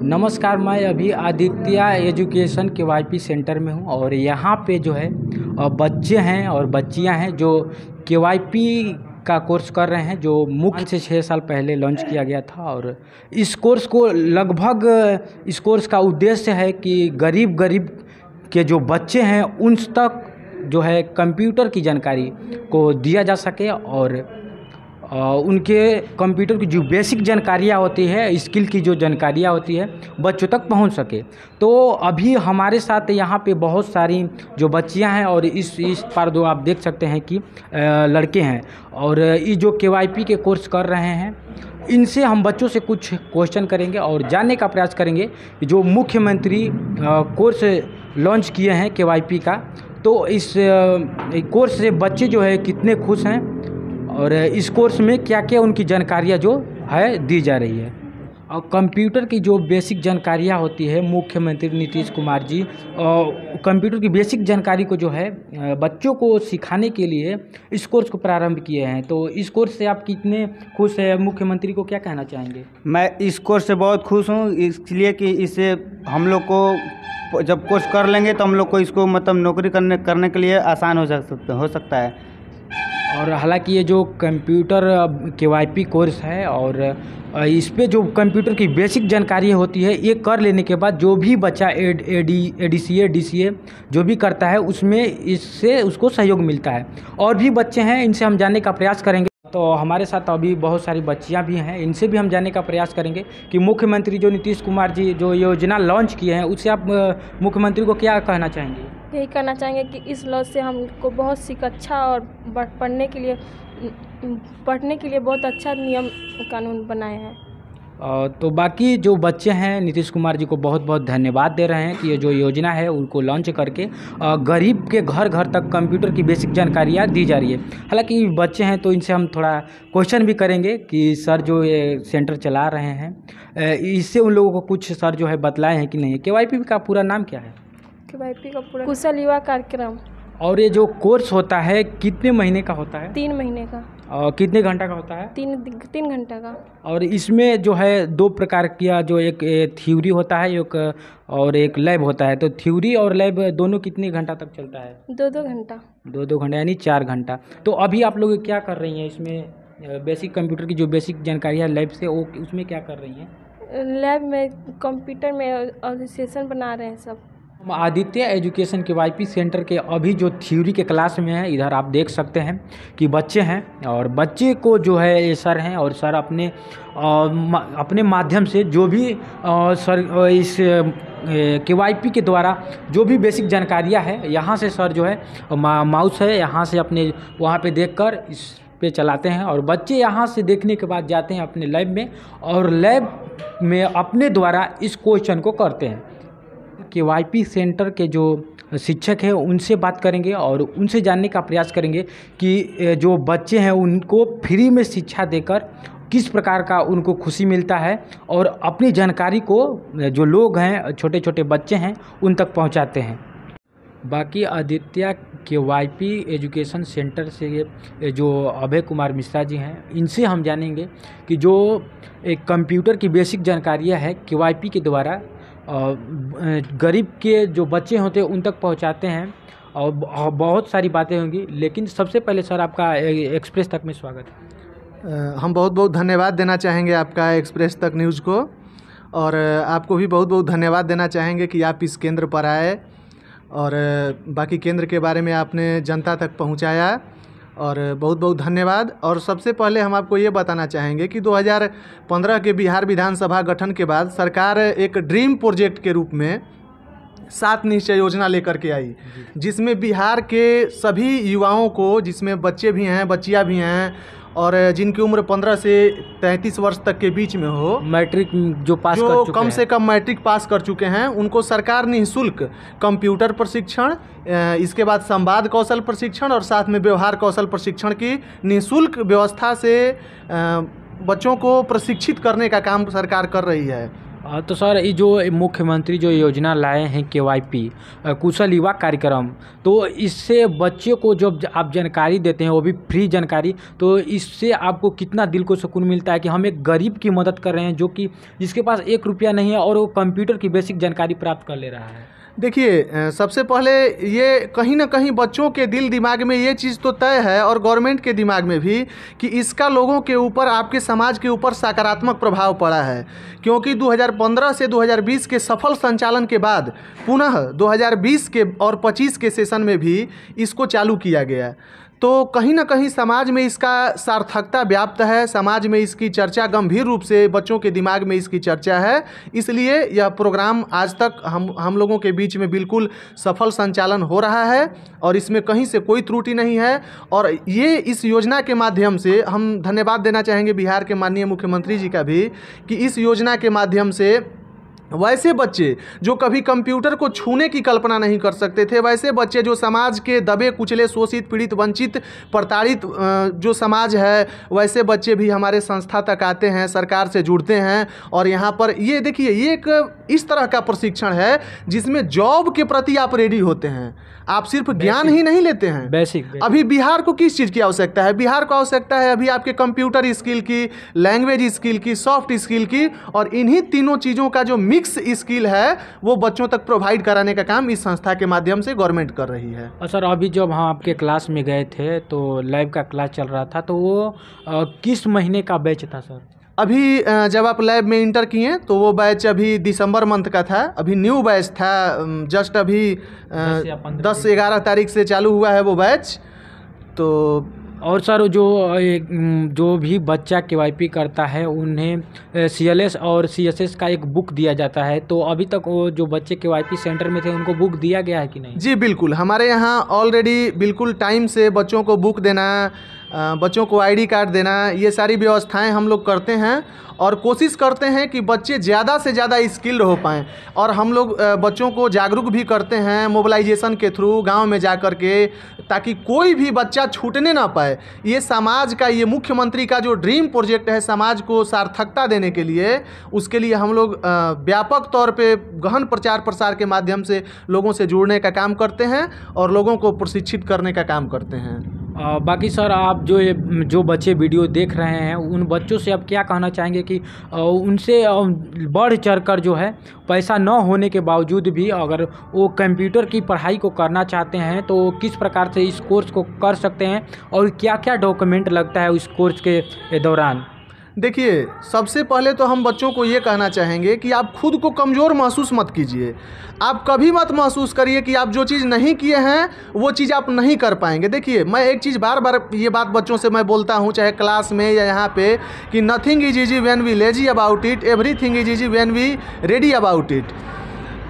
नमस्कार, मैं अभी आदित्य एजुकेशन केवाईपी सेंटर में हूं और यहाँ पे जो है बच्चे हैं और बच्चियां हैं जो केवाईपी का कोर्स कर रहे हैं, जो मुख्य से 6 साल पहले लॉन्च किया गया था। और इस कोर्स को लगभग इस कोर्स का उद्देश्य है कि गरीब के जो बच्चे हैं उन तक जो है कंप्यूटर की जानकारी को दिया जा सके और उनके कंप्यूटर की जो बेसिक जानकारियाँ होती है, स्किल की जो जानकारियाँ होती है, बच्चों तक पहुंच सके। तो अभी हमारे साथ यहाँ पे बहुत सारी जो बच्चियाँ हैं और इस पार दो आप देख सकते हैं कि लड़के हैं और ये जो केवाईपी के कोर्स कर रहे हैं, इनसे हम बच्चों से कुछ क्वेश्चन करेंगे और जानने का प्रयास करेंगे जो मुख्यमंत्री कोर्स लॉन्च किए हैं केवाईपी का, तो इस कोर्स से बच्चे जो है कितने खुश हैं और इस कोर्स में क्या क्या उनकी जानकारियाँ जो है दी जा रही है। और कंप्यूटर की जो बेसिक जानकारियाँ होती है, मुख्यमंत्री नीतीश कुमार जी कंप्यूटर की बेसिक जानकारी को जो है बच्चों को सिखाने के लिए इस कोर्स को प्रारंभ किए हैं। तो इस कोर्स से आप कितने खुश हैं, मुख्यमंत्री को क्या कहना चाहेंगे? मैं इस कोर्स से बहुत खुश हूँ, इसलिए कि इससे हम लोग को जब कोर्स कर लेंगे तो हम लोग को इसको मतलब नौकरी करने के लिए आसान हो सकता है। और हालांकि ये जो कंप्यूटर केवाईपी कोर्स है और इस पे जो कंप्यूटर की बेसिक जानकारी होती है, ये कर लेने के बाद जो भी बच्चा एडीसीए डीसीए जो भी करता है उसमें इससे उसको सहयोग मिलता है। और भी बच्चे हैं, इनसे हम जानने का प्रयास करेंगे। तो हमारे साथ अभी बहुत सारी बच्चियां भी हैं, इनसे भी हम जानने का प्रयास करेंगे कि मुख्यमंत्री जो नीतीश कुमार जी जो योजना लॉन्च किए हैं, उससे आप मुख्यमंत्री को क्या कहना चाहेंगे? यही कहना चाहेंगे कि इस लॉ से हमको बहुत सी अच्छा और पढ़ने के लिए बहुत अच्छा नियम कानून बनाए हैं। तो बाकी जो बच्चे हैं नीतीश कुमार जी को बहुत बहुत धन्यवाद दे रहे हैं कि ये जो योजना है उनको लॉन्च करके गरीब के घर घर तक कंप्यूटर की बेसिक जानकारियाँ दी जा रही है। हालांकि बच्चे हैं तो इनसे हम थोड़ा क्वेश्चन भी करेंगे कि सर जो ये सेंटर चला रहे हैं, इससे उन लोगों को कुछ सर जो है बतलाए हैं कि नहीं। केवाईपी का पूरा नाम क्या है? केवाईपी का पूरा कुशल युवा कार्यक्रम। और ये जो कोर्स होता है कितने महीने का होता है? 3 महीने का। और कितने घंटा का होता है? 3 घंटा का। और इसमें जो है 2 प्रकार किया, जो एक थ्योरी होता है एक और एक लैब होता है। तो थ्योरी और लैब दोनों कितने घंटा तक चलता है? 2-2 घंटा। 2-2 घंटा यानी 4 घंटा। तो अभी आप लोग क्या कर रही हैं इसमें? बेसिक कंप्यूटर की जो बेसिक जानकारी है लैब से, वो उसमें क्या कर रही हैं? लैब में कंप्यूटर में सेशन बना रहे हैं सब। हम आदित्य एजुकेशन केवाईपी सेंटर के अभी जो थ्योरी के क्लास में है, इधर आप देख सकते हैं कि बच्चे हैं और बच्चे को जो है ये सर हैं और सर अपने माध्यम से जो भी सर इस केवाईपी के द्वारा जो भी बेसिक जानकारियाँ है, यहाँ से सर जो है माउस है यहाँ से अपने वहाँ पे देखकर इस पे चलाते हैं और बच्चे यहाँ से देखने के बाद जाते हैं अपने लैब में और लैब में अपने द्वारा इस क्वेश्चन को करते हैं। केवाईपी सेंटर के जो शिक्षक हैं उनसे बात करेंगे और उनसे जानने का प्रयास करेंगे कि जो बच्चे हैं उनको फ्री में शिक्षा देकर किस प्रकार का उनको खुशी मिलता है और अपनी जानकारी को जो लोग हैं, छोटे छोटे बच्चे हैं, उन तक पहुंचाते हैं। बाकी आदित्य केवाईपी एजुकेशन सेंटर से जो अभय कुमार मिश्रा जी हैं, इनसे हम जानेंगे कि जो एक कंप्यूटर की बेसिक जानकारियाँ है केवाईपी के द्वारा गरीब के जो बच्चे होते हैं उन तक पहुंचाते हैं और बहुत सारी बातें होंगी। लेकिन सबसे पहले सर आपका एक्सप्रेस तक में स्वागत है। हम बहुत बहुत धन्यवाद देना चाहेंगे आपका एक्सप्रेस तक न्यूज़ को, और आपको भी बहुत बहुत धन्यवाद देना चाहेंगे कि आप इस केंद्र पर आए और बाकी केंद्र के बारे में आपने जनता तक पहुंचाया, और बहुत बहुत धन्यवाद। और सबसे पहले हम आपको ये बताना चाहेंगे कि 2015 के बिहार विधानसभा गठन के बाद सरकार एक ड्रीम प्रोजेक्ट के रूप में 7 निश्चय योजना लेकर के आई, जिसमें बिहार के सभी युवाओं को, जिसमें बच्चे भी हैं, बच्चियां भी हैं और जिनकी उम्र 15 से 33 वर्ष तक के बीच में हो, मैट्रिक जो पास कर चुके कम से कम मैट्रिक पास कर चुके हैं, उनको सरकार निःशुल्क कंप्यूटर प्रशिक्षण, इसके बाद संवाद कौशल प्रशिक्षण और साथ में व्यवहार कौशल प्रशिक्षण की निःशुल्क व्यवस्था से बच्चों को प्रशिक्षित करने का काम सरकार कर रही है। तो सर ये जो मुख्यमंत्री जो योजना लाए हैं KYP कुशल युवा कार्यक्रम, तो इससे बच्चे को जब आप जानकारी देते हैं वो भी फ्री जानकारी, तो इससे आपको कितना दिल को सुकून मिलता है कि हम एक गरीब की मदद कर रहे हैं जो कि जिसके पास 1 रुपया नहीं है और वो कंप्यूटर की बेसिक जानकारी प्राप्त कर ले रहा है। देखिए, सबसे पहले ये कहीं ना कहीं बच्चों के दिल दिमाग में ये चीज़ तो तय है और गवर्नमेंट के दिमाग में भी कि इसका लोगों के ऊपर, आपके समाज के ऊपर सकारात्मक प्रभाव पड़ा है, क्योंकि 2015 से 2020 के सफल संचालन के बाद पुनः 2020 के और 25 के सेशन में भी इसको चालू किया गया। तो कहीं ना कहीं समाज में इसका सार्थकता व्याप्त है, समाज में इसकी चर्चा गंभीर रूप से बच्चों के दिमाग में इसकी चर्चा है, इसलिए यह प्रोग्राम आज तक हम लोगों के बीच में बिल्कुल सफल संचालन हो रहा है और इसमें कहीं से कोई त्रुटि नहीं है। और ये इस योजना के माध्यम से हम धन्यवाद देना चाहेंगे बिहार के माननीय मुख्यमंत्री जी का भी, कि इस योजना के माध्यम से वैसे बच्चे जो कभी कंप्यूटर को छूने की कल्पना नहीं कर सकते थे, वैसे बच्चे जो समाज के दबे कुचले, शोषित, पीड़ित, वंचित, प्रताड़ित जो समाज है, वैसे बच्चे भी हमारे संस्था तक आते हैं, सरकार से जुड़ते हैं। और यहाँ पर ये देखिए, ये एक इस तरह का प्रशिक्षण है जिसमें जॉब के प्रति आप रेडी होते हैं, आप सिर्फ ज्ञान ही नहीं लेते हैं। बेसिक अभी बिहार को किस चीज़ की आवश्यकता है? बिहार को आवश्यकता है अभी आपके कंप्यूटर स्किल की, लैंग्वेज स्किल की, सॉफ्ट स्किल की, और इन्हीं तीनों चीज़ों का जो मिक्स स्किल है वो बच्चों तक प्रोवाइड कराने का काम इस संस्था के माध्यम से गवर्नमेंट कर रही है। और सर अभी जब हम आपके क्लास में गए थे तो लैब का क्लास चल रहा था, तो वो किस महीने का बैच था सर? अभी जब आप लैब में इंटर किए तो वो बैच अभी दिसंबर मंथ का था, अभी न्यू बैच था, जस्ट अभी 10-11 तारीख से चालू हुआ है वो बैच। तो और सर जो भी बच्चा KYP करता है उन्हें CLS और CSS का एक बुक दिया जाता है, तो अभी तक वो जो बच्चे KYP सेंटर में थे उनको बुक दिया गया है कि नहीं? जी बिल्कुल, हमारे यहाँ ऑलरेडी बिल्कुल टाइम से बच्चों को बुक देना, बच्चों को ID कार्ड देना, ये सारी व्यवस्थाएं हम लोग करते हैं और कोशिश करते हैं कि बच्चे ज़्यादा से ज़्यादा स्किल्ड हो पाएँ। और हम लोग बच्चों को जागरूक भी करते हैं मोबिलाइजेशन के थ्रू, गांव में जा कर के, ताकि कोई भी बच्चा छूटने ना पाए। ये समाज का, ये मुख्यमंत्री का जो ड्रीम प्रोजेक्ट है समाज को सार्थकता देने के लिए, उसके लिए हम लोग व्यापक तौर पे गहन प्रचार प्रसार के माध्यम से लोगों से जुड़ने का काम करते हैं और लोगों को प्रशिक्षित करने का काम करते हैं। बाकी सर आप जो बच्चे वीडियो देख रहे हैं उन बच्चों से आप क्या कहना चाहेंगे कि उनसे बढ़ चढ़कर जो है पैसा न होने के बावजूद भी अगर वो कंप्यूटर की पढ़ाई को करना चाहते हैं तो किस प्रकार से इस कोर्स को कर सकते हैं और क्या क्या डॉक्यूमेंट लगता है उस कोर्स के दौरान? देखिए, सबसे पहले तो हम बच्चों को ये कहना चाहेंगे कि आप खुद को कमज़ोर महसूस मत कीजिए। आप कभी मत महसूस करिए कि आप जो चीज़ नहीं किए हैं वो चीज़ आप नहीं कर पाएंगे। देखिए, मैं एक चीज़ बार बार ये बात बच्चों से मैं बोलता हूँ, चाहे क्लास में या यहाँ पे, कि nothing is easy when we lazy about it, everything is easy when we ready about it.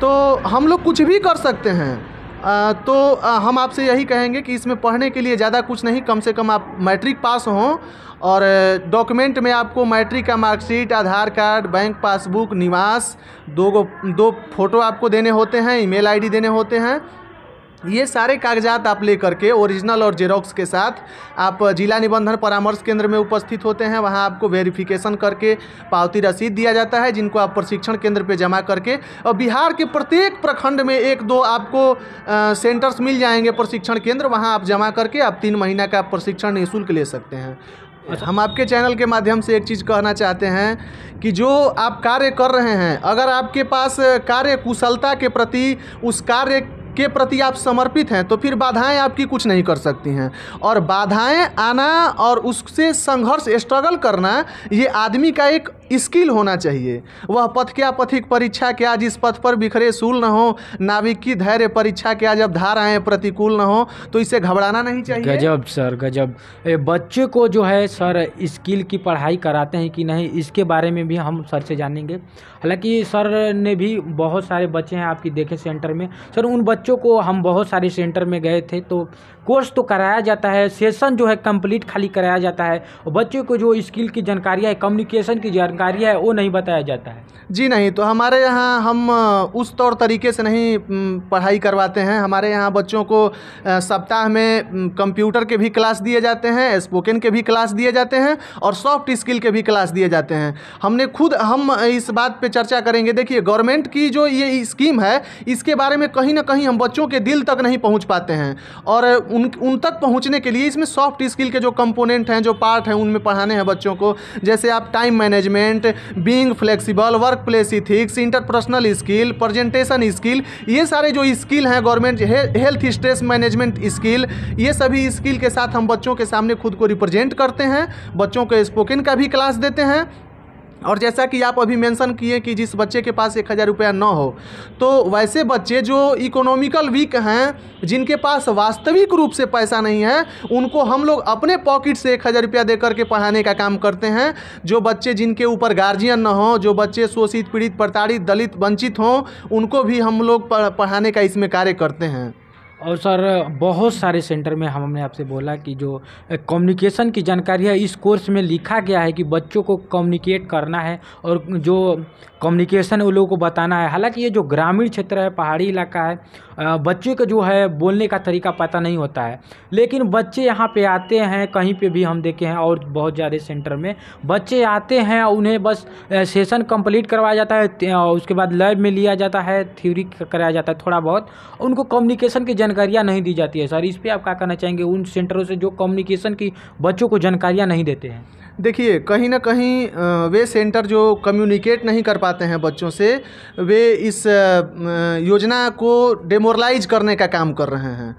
तो हम लोग कुछ भी कर सकते हैं। तो हम आपसे यही कहेंगे कि इसमें पढ़ने के लिए ज़्यादा कुछ नहीं, कम से कम आप मैट्रिक पास हों और डॉक्यूमेंट में आपको मैट्रिक का मार्कशीट, आधार कार्ड, बैंक पासबुक, निवास, दो फोटो आपको देने होते हैं, ईमेल ID देने होते हैं। ये सारे कागजात आप ले करके ओरिजिनल और जेरोक्स के साथ आप जिला निबंधन परामर्श केंद्र में उपस्थित होते हैं। वहाँ आपको वेरिफिकेशन करके पावती रसीद दिया जाता है, जिनको आप प्रशिक्षण केंद्र पे जमा करके, और बिहार के प्रत्येक प्रखंड में 1-2 आपको सेंटर्स मिल जाएंगे प्रशिक्षण केंद्र, वहाँ आप जमा करके आप 3 महीना का प्रशिक्षण निःशुल्क ले सकते हैं। हम आपके चैनल के माध्यम से एक चीज़ कहना चाहते हैं कि जो आप कार्य कर रहे हैं, अगर आपके पास कार्य कुशलता के प्रति, उस कार्य के प्रति आप समर्पित हैं, तो फिर बाधाएं आपकी कुछ नहीं कर सकती हैं। और बाधाएं आना और उससे संघर्ष, स्ट्रगल करना, ये आदमी का एक स्किल होना चाहिए। वह पथ क्या पथिक परीक्षा क्या, जिस पथ पर बिखरे सूल न हो, नाविक की धैर्य परीक्षा क्या, जब धाराएं प्रतिकूल न हो, तो इसे घबराना नहीं चाहिए। गजब सर, गजब। बच्चे को जो है सर स्किल की पढ़ाई कराते हैं कि नहीं, इसके बारे में भी हम सर से जानेंगे। हालांकि सर ने भी बहुत सारे बच्चे हैं आपकी देखे सेंटर में, सर उन बच्चों को हम बहुत सारे सेंटर में गए थे तो कोर्स तो कराया जाता है, सेशन जो है कंप्लीट खाली कराया जाता है, और बच्चों को जो स्किल की जानकारियाँ है, कम्युनिकेशन की जानकारी है वो नहीं बताया जाता है? जी नहीं, तो हमारे यहाँ हम उस तौर तरीके से नहीं पढ़ाई करवाते हैं। हमारे यहाँ बच्चों को सप्ताह में कंप्यूटर के भी क्लास दिए जाते हैं, स्पोकन के भी क्लास दिए जाते हैं और सॉफ्ट स्किल के भी क्लास दिए जाते हैं। हम इस बात पे चर्चा करेंगे। देखिए, गवर्नमेंट की जो ये स्कीम है, इसके बारे में कहीं ना कहीं हम बच्चों के दिल तक नहीं पहुँच पाते हैं और उन तक पहुँचने के लिए इसमें सॉफ्ट स्किल के जो कंपोनेंट हैं, जो पार्ट हैं, उनमें पढ़ाने हैं बच्चों को। जैसे आप time management, being flexible, work place ethics, interpersonal skill, presentation skill, ये सारे जो स्किल हैं, government health stress management skill, ये सभी स्किल के साथ हम बच्चों के सामने खुद को रिप्रेजेंट करते हैं। बच्चों को स्पोकन का भी क्लास देते हैं। और जैसा कि आप अभी मेंशन किए कि जिस बच्चे के पास 1000 रुपया न हो, तो वैसे बच्चे जो इकोनॉमिकल वीक हैं, जिनके पास वास्तविक रूप से पैसा नहीं है, उनको हम लोग अपने पॉकेट से 1000 रुपया दे करके पढ़ाने का काम करते हैं। जो बच्चे जिनके ऊपर गार्जियन न हो, जो बच्चे शोषित, पीड़ित, प्रताड़ित, दलित, वंचित हों, उनको भी हम लोग पढ़ाने का इसमें कार्य करते हैं। और सर, बहुत सारे सेंटर में हमने आपसे बोला कि जो कम्युनिकेशन की जानकारी है, इस कोर्स में लिखा गया है कि बच्चों को कम्युनिकेट करना है और जो कम्युनिकेशन उन लोगों को बताना है। हालांकि ये जो ग्रामीण क्षेत्र है, पहाड़ी इलाका है, बच्चे को जो है बोलने का तरीका पता नहीं होता है, लेकिन बच्चे यहाँ पे आते हैं, कहीं पे भी हम देखे हैं और बहुत ज़्यादा सेंटर में बच्चे आते हैं, उन्हें बस सेशन कंप्लीट करवाया जाता है, उसके बाद लैब में लिया जाता है, थ्योरी कराया जाता है थोड़ा बहुत, उनको कम्युनिकेशन की जानकारियाँ नहीं दी जाती है। सर, इस पर आप क्या कहना चाहेंगे उन सेंटरों से जो कम्युनिकेशन की बच्चों को जानकारियाँ नहीं देते हैं? देखिए, कहीं ना कहीं वे सेंटर जो कम्युनिकेट नहीं कर पाते हैं बच्चों से, वे इस योजना को डेमोरलाइज करने का काम कर रहे हैं।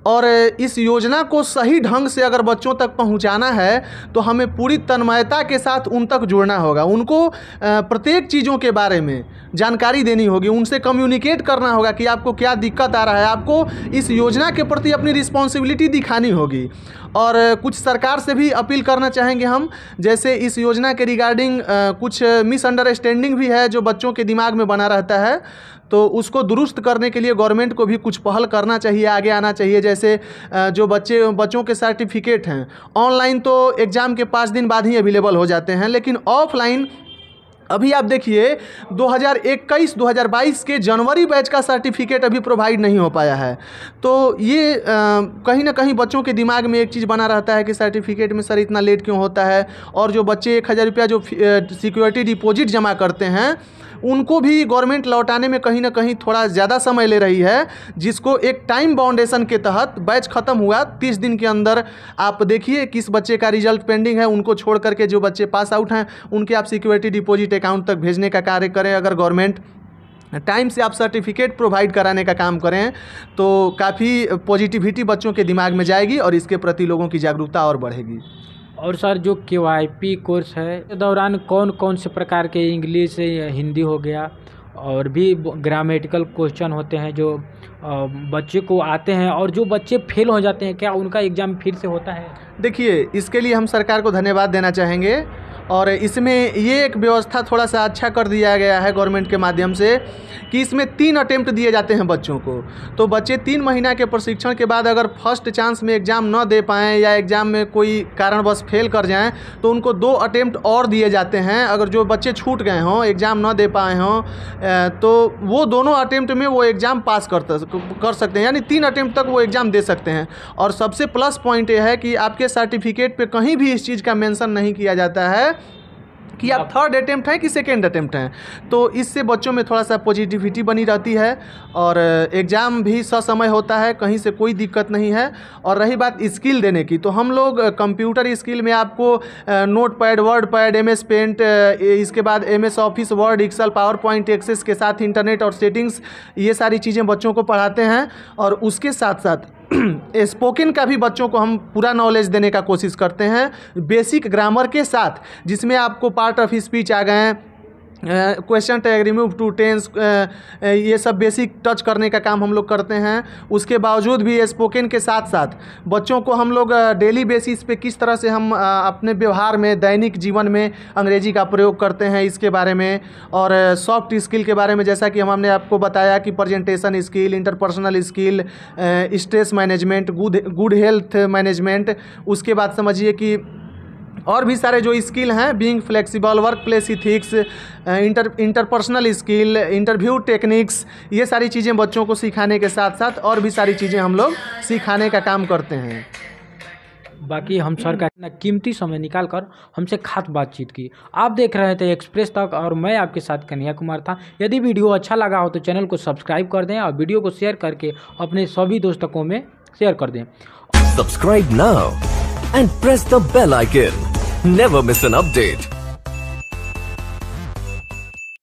और इस योजना को सही ढंग से अगर बच्चों तक पहुंचाना है, तो हमें पूरी तन्मयता के साथ उन तक जुड़ना होगा। उनको प्रत्येक चीज़ों के बारे में जानकारी देनी होगी, उनसे कम्युनिकेट करना होगा कि आपको क्या दिक्कत आ रहा है, आपको इस योजना के प्रति अपनी रिस्पॉन्सिबिलिटी दिखानी होगी। और कुछ सरकार से भी अपील करना चाहेंगे हम, जैसे इस योजना के रिगार्डिंग कुछ मिसअंडरस्टैंडिंग भी है जो बच्चों के दिमाग में बना रहता है, तो उसको दुरुस्त करने के लिए गवर्नमेंट को भी कुछ पहल करना चाहिए, आगे आना चाहिए। जैसे जो बच्चों के सर्टिफिकेट हैं, ऑनलाइन तो एग्ज़ाम के 5 दिन बाद ही अवेलेबल हो जाते हैं, लेकिन ऑफलाइन अभी आप देखिए 2021-2022 के जनवरी बैच का सर्टिफिकेट अभी प्रोवाइड नहीं हो पाया है। तो ये कहीं ना कहीं बच्चों के दिमाग में एक चीज़ बना रहता है कि सर्टिफिकेट में सर इतना लेट क्यों होता है। और जो बच्चे 1000 रुपया जो सिक्योरिटी डिपॉजिट जमा करते हैं, उनको भी गवर्नमेंट लौटाने में कहीं ना कहीं थोड़ा ज़्यादा समय ले रही है, जिसको एक टाइम बाउंडेशन के तहत बैच ख़त्म हुआ 30 दिन के अंदर आप देखिए किस बच्चे का रिजल्ट पेंडिंग है, उनको छोड़ करके जो बच्चे पास आउट हैं उनके आप सिक्योरिटी डिपॉजिट अकाउंट तक भेजने का कार्य करें। अगर गवर्नमेंट टाइम से आप सर्टिफिकेट प्रोवाइड कराने का काम करें, तो काफ़ी पॉजिटिविटी बच्चों के दिमाग में जाएगी और इसके प्रति लोगों की जागरूकता और बढ़ेगी। और सर, जो KYP कोर्स है, इस दौरान कौन कौन से प्रकार के इंग्लिश, हिंदी हो गया और भी ग्रामेटिकल क्वेश्चन होते हैं जो बच्चे को आते हैं, और जो बच्चे फेल हो जाते हैं, क्या उनका एग्ज़ाम फिर से होता है? देखिए, इसके लिए हम सरकार को धन्यवाद देना चाहेंगे और इसमें ये एक व्यवस्था थोड़ा सा अच्छा कर दिया गया है गवर्नमेंट के माध्यम से कि इसमें 3 अटेम्प्ट दिए जाते हैं बच्चों को। तो बच्चे 3 महीना के प्रशिक्षण के बाद अगर फर्स्ट चांस में एग्ज़ाम न दे पाएँ या एग्ज़ाम में कोई कारणवश फेल कर जाएं, तो उनको 2 अटेम्प्ट और दिए जाते हैं। अगर जो बच्चे छूट गए हों, एग्ज़ाम न दे पाए हों, तो वो दोनों अटेम्प्ट में वो एग्ज़ाम पास कर सकते हैं, यानी 3 अटेम्प्ट तक वो एग्ज़ाम दे सकते हैं। और सबसे प्लस पॉइंट ये है कि आपके सर्टिफिकेट पे कहीं भी इस चीज़ का मेंशन नहीं किया जाता है कि आप 3rd अटेम्प्ट हैं कि 2nd अटेम्प्ट हैं। तो इससे बच्चों में थोड़ा सा पॉजिटिविटी बनी रहती है और एग्ज़ाम भी ससमय होता है, कहीं से कोई दिक्कत नहीं है। और रही बात स्किल देने की, तो हम लोग कंप्यूटर स्किल में आपको note pad, word pad, MS paint, इसके बाद MS office, word, excel, power point, access के साथ इंटरनेट और सेटिंग्स, ये सारी चीज़ें बच्चों को पढ़ाते हैं। और उसके साथ साथ स्पोकन का भी बच्चों को हम पूरा नॉलेज देने का कोशिश करते हैं, बेसिक ग्रामर के साथ, जिसमें आपको पार्ट ऑफ स्पीच आ गए, question tag, remove to tense, ये सब बेसिक टच करने का काम हम लोग करते हैं। उसके बावजूद भी स्पोकन के साथ साथ बच्चों को हम लोग डेली बेसिस पे किस तरह से हम अपने व्यवहार में, दैनिक जीवन में अंग्रेजी का प्रयोग करते हैं, इसके बारे में, और सॉफ्ट स्किल के बारे में, जैसा कि हमने आपको बताया कि presentation skill, interpersonal skill, stress management, good health management. उसके बाद समझिए कि और भी सारे जो स्किल हैं, being flexible, work place ethics, interpersonal skill, interview techniques, ये सारी चीज़ें बच्चों को सिखाने के साथ साथ और भी सारी चीज़ें हम लोग सिखाने का काम करते हैं। बाकी हम सर का इतना कीमती समय निकाल कर हमसे खास बातचीत की। आप देख रहे थे एक्सप्रेस तक और मैं आपके साथ कन्हैया कुमार था। यदि वीडियो अच्छा लगा हो तो चैनल को सब्सक्राइब कर दें और वीडियो को शेयर करके अपने सभी दोस्तों में शेयर कर दें। Subscribe now and press the bell icon. Never miss an update.